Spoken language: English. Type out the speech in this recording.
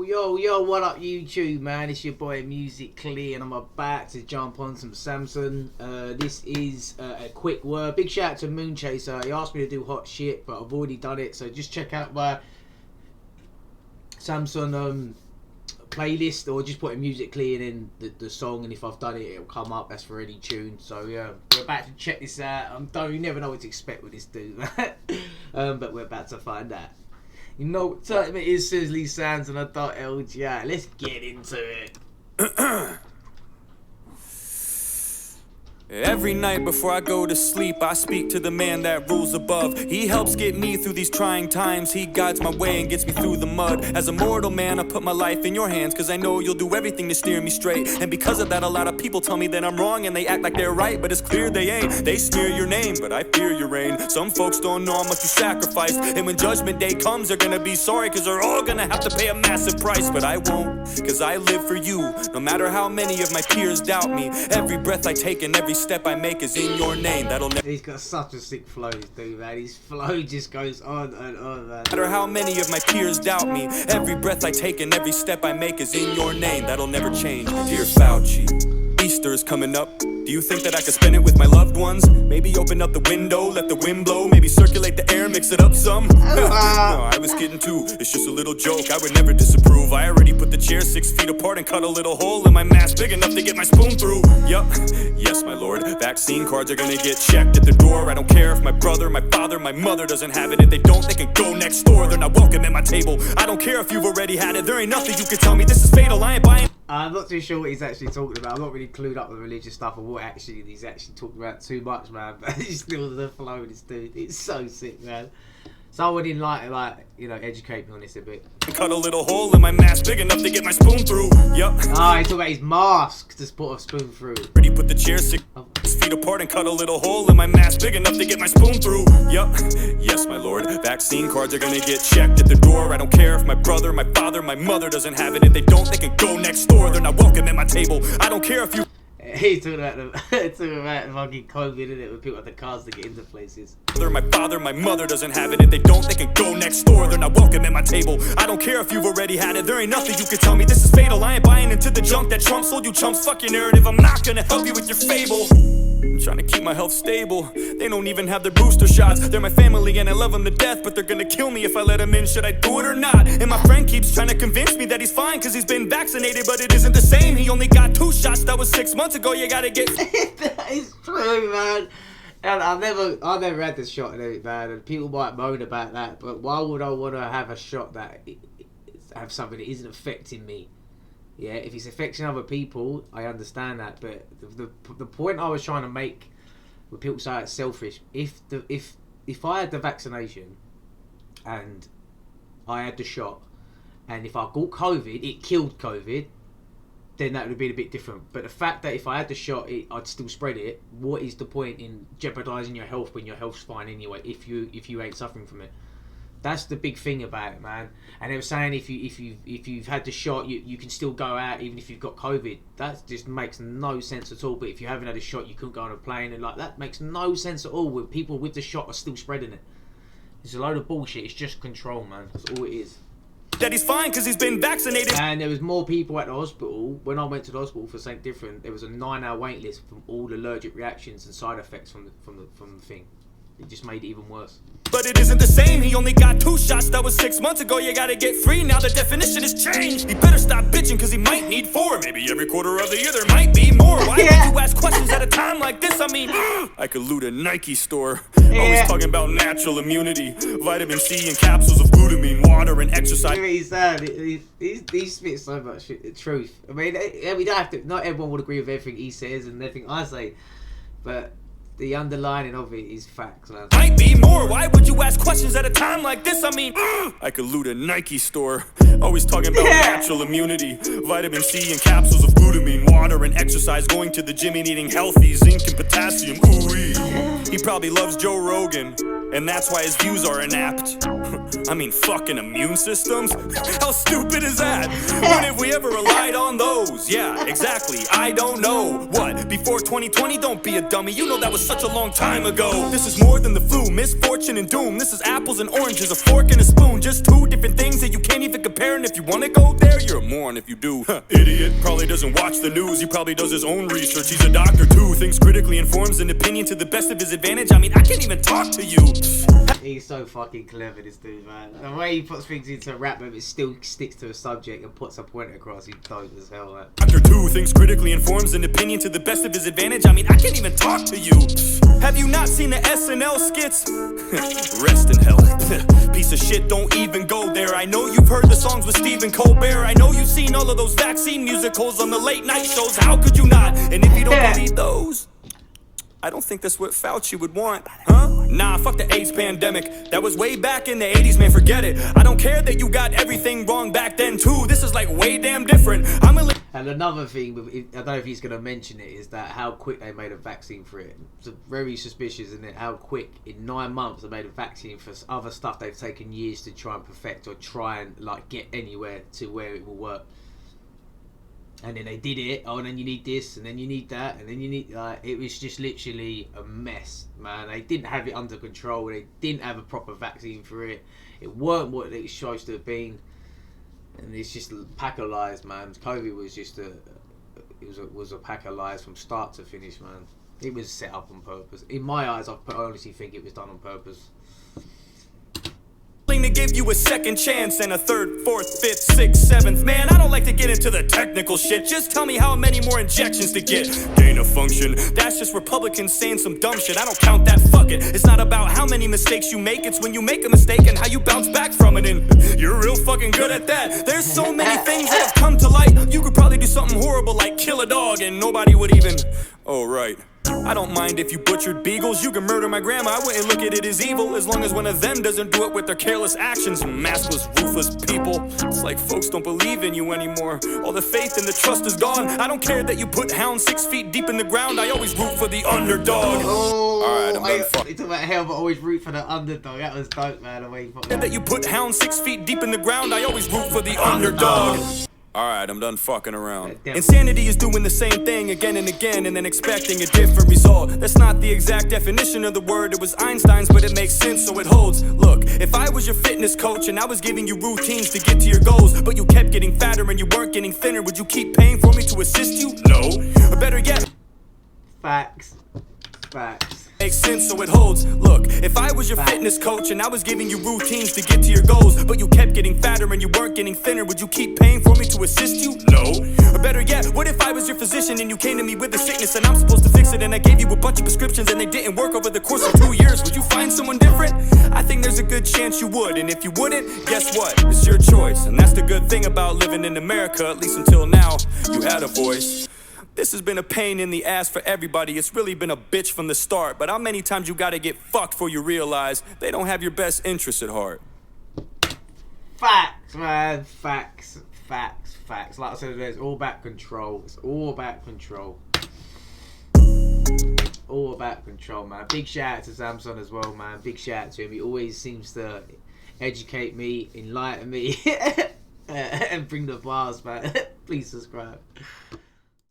Yo, what up YouTube, man? It's your boy MUSICLEE and I'm about to jump on some Samson. This is a quick word. Big shout out to Moonchaser. He asked me to do hot shit, but I've already done it. So just check out my Samson playlist, or just put in MUSICLEE and then the song, and if I've done it, it'll come up. That's for any tune. So yeah, we're about to check this out. You never know what to expect with this dude, but we're about to find out. You know what time it is, Sizzly Sands, and I thought LGI. Let's get into it. Every night before I go to sleep, I speak to the man that rules above. He helps get me through these trying times. He guides my way and gets me through the mud. As a mortal man, I put my life in your hands, cause I know you'll do everything to steer me straight. And because of that, a lot of people tell me that I'm wrong, and they act like they're right, but it's clear they ain't. They smear your name, but I fear your reign. Some folks don't know how much you sacrificed, and when judgment day comes, they're gonna be sorry, cause they're all gonna have to pay a massive price. But I won't, cause I live for you. No matter how many of my peers doubt me, every breath I take and every step I make is in your name. That'll never. He's got such a sick flow, this dude, man. His flow just goes on and on, man. No matter how many of my peers doubt me, every breath I take and every step I make is in your name. That'll never change. Dear Fauci, Easter is coming up. Do you think that I could spend it with my loved ones? Maybe open up the window, let the wind blow. Maybe circulate the air, mix it up some. No, I was kidding too. It's just a little joke. I would never disapprove. I already put the chair 6 feet apart and cut a little hole in my mask big enough to get my spoon through. Yup, yes, my lord. Vaccine cards are gonna get checked at the door. I don't care if my brother, my father, my mother doesn't have it. If they don't, they can go next door. They're not welcome at my table. I don't care if you've already had it. There ain't nothing you can tell me. This is fatal. I ain't buying. I'm not too sure what he's actually talking about. I'm not really clued up with religious stuff or what actually he's actually talking about too much, man. But he's still the flow of this dude. It's so sick, man. Someone in you know, educate me on this a bit. Cut a little hole in my mask big enough to get my spoon through. Yup. Ah, he's talking about his mask to put a spoon through. Already put the chair 6 feet apart and cut a little hole in my mask big enough to get my spoon through. Yup. Yes, my lord. Vaccine cards are gonna get checked at the door. I don't care if my brother, my father, my mother doesn't have it. If they don't, they can go next door. They're not welcome at my table. I don't care if you. He's talking about the fucking COVID, innit? With people at the cars to get into places. My father, my mother doesn't have it. If they don't, they can go next door. They're not welcome at my table. I don't care if you've already had it. There ain't nothing you can tell me. This is fatal. I ain't buying into the junk that Trump sold you chumps. Fuck your narrative. I'm not gonna help you with your fable. I'm trying to keep my health stable. They don't even have their booster shots. They're my family and I love them to death, but they're gonna kill me if I let them in. Should I do it or not? And my friend keeps trying to convince me that he's fine cause he's been vaccinated, but it isn't the same. He only got 2 shots. That was 6 months ago. You gotta get. That is true, man. And I've never had this shot in it, man. And people might moan about that, but why would I want to have a shot that have something that isn't affecting me? Yeah, if it's affecting other people, I understand that. But the point I was trying to make with people say it's selfish. If I had the vaccination and I had the shot, and if I got COVID, it killed COVID, then that would have been a bit different. But the fact that if I had the shot, I'd still spread it. What is the point in jeopardising your health when your health's fine anyway? If you ain't suffering from it. That's the big thing about it, man. And they were saying if you've had the shot, you can still go out even if you've got COVID. That just makes no sense at all. But if you haven't had a shot, you couldn't go on a plane, and that makes no sense at all. With people with the shot are still spreading it. It's a load of bullshit. It's just control, man. That's all it is. That he's fine because he's been vaccinated. And there was more people at the hospital. When I went to the hospital for something different, there was a 9-hour wait list from all the allergic reactions and side effects from the thing. It just made it even worse. But it isn't the same. He only got 2 shots. That was 6 months ago. You gotta get 3. Now the definition has changed. He better stop bitching because he might need 4. Maybe every quarter of the year there might be more. Why would you ask questions at a time like this? I mean, I could loot a Nike store. Always talking about natural immunity, vitamin C and capsules of glutamine, water and exercise. He's sad. He spits so much truth. I mean, we don't have to. Not everyone would agree with everything he says and everything I say, but the underlining of it is facts, man. Might be more. Why would you ask questions at a time like this? I mean, I could loot a Nike store. Always talking about natural immunity, vitamin C and capsules of glutamine, water and exercise, going to the gym and eating healthy, zinc and potassium. Ooh-wee. He probably loves Joe Rogan, and that's why his views are inapt. I mean, fucking immune systems? How stupid is that? When have we ever relied on those? Yeah, exactly, I don't know. What, before 2020? Don't be a dummy, you know that was such a long time ago. This is more than the flu, misfortune and doom. This is apples and oranges, a fork and a spoon. Just two different things that you can't even compare. And if you wanna go there, you're a moron if you do. Idiot, probably doesn't watch the news. He probably does his own research. He's a doctor too, thinks critically, informs an opinion to the best of his advantage. I mean, I can't even talk to you. He's so fucking clever, this dude, man. The way he puts things into a rap, but it still sticks to a subject and puts a point across. He's dope as hell, man. Doctor two thinks critically, informs an opinion to the best of his advantage. I mean, I can't even talk to you. Have you not seen the SNL skits? Rest in hell. Piece of shit, don't even go there. I know you've heard the songs with Stephen Colbert. I know you've seen all of those vaccine musicals on the late night shows. How could you not? And if you don't believe those, I don't think that's what Fauci would want, huh? Nah, fuck the AIDS pandemic. That was way back in the 80s, man, forget it. I don't care that you got everything wrong back then, too. This is like way damn different. And another thing, I don't know if he's going to mention it, is that how quick they made a vaccine for it. It's very suspicious, isn't it? How quick, in 9 months, they made a vaccine for other stuff they've taken years to try and perfect or try and like get anywhere to where it will work. And then they did it. Oh, and then you need this, and then you need that, and then you need it was just literally a mess, man. They didn't have it under control. They didn't have a proper vaccine for it. It weren't what it was supposed to have been, and it's just a pack of lies, man. COVID was just was a pack of lies from start to finish, man. It was set up on purpose. In my eyes, I honestly think it was done on purpose. To give you a second chance and a third, fourth, fifth, sixth, seventh. Man, I don't like to get into the technical shit. Just tell me how many more injections to get. Gain of function, that's just Republicans saying some dumb shit. I don't count that, fuck it. It's not about how many mistakes you make, it's when you make a mistake and how you bounce back from it. And you're real fucking good at that. There's so many things that have come to light. You could probably do something horrible like kill a dog and nobody would even... Oh, right. I don't mind if you butchered beagles. You can murder my grandma, I wouldn't look at it as evil, as long as one of them doesn't do it with their careless actions. Maskless, ruthless people. It's like folks don't believe in you anymore. All the faith and the trust is gone. I don't care that you put hounds 6 feet deep in the ground. I always root for the underdog. Oh, alright, I'm done fucking. You talk about hell, but always root for the underdog. That was dope, man. The way you put that you put hounds 6 feet deep in the ground. I always root for the underdog. Alright, I'm done fucking around. Insanity is doing the same thing again and again and then expecting a different result. That's not the exact definition of the word, it was Einstein's, but it makes sense so it holds. Look, if I was your fitness coach and I was giving you routines to get to your goals, but you kept getting fatter and you weren't getting thinner, would you keep paying for me to assist you? No. Or better yet... Facts. Facts. Makes sense so it holds. Look, if I was your fitness coach and I was giving you routines to get to your goals, but you kept getting fatter and you weren't getting thinner, would you keep paying for me to assist you? No. Or better yet, what if I was your physician and you came to me with a sickness and I'm supposed to fix it, and I gave you a bunch of prescriptions and they didn't work over the course of 2 years? Would you find someone different? I think there's a good chance you would, and if you wouldn't, guess what? It's your choice, and that's the good thing about living in America, at least until now, you had a voice. This has been a pain in the ass for everybody. It's really been a bitch from the start. But how many times you gotta get fucked before you realize they don't have your best interests at heart? Facts, man. Facts. Facts. Facts. Like I said, it's all about control. It's all about control. All about control, man. Big shout out to Samson as well, man. Big shout out to him. He always seems to educate me, enlighten me, and bring the bars, man. Please subscribe.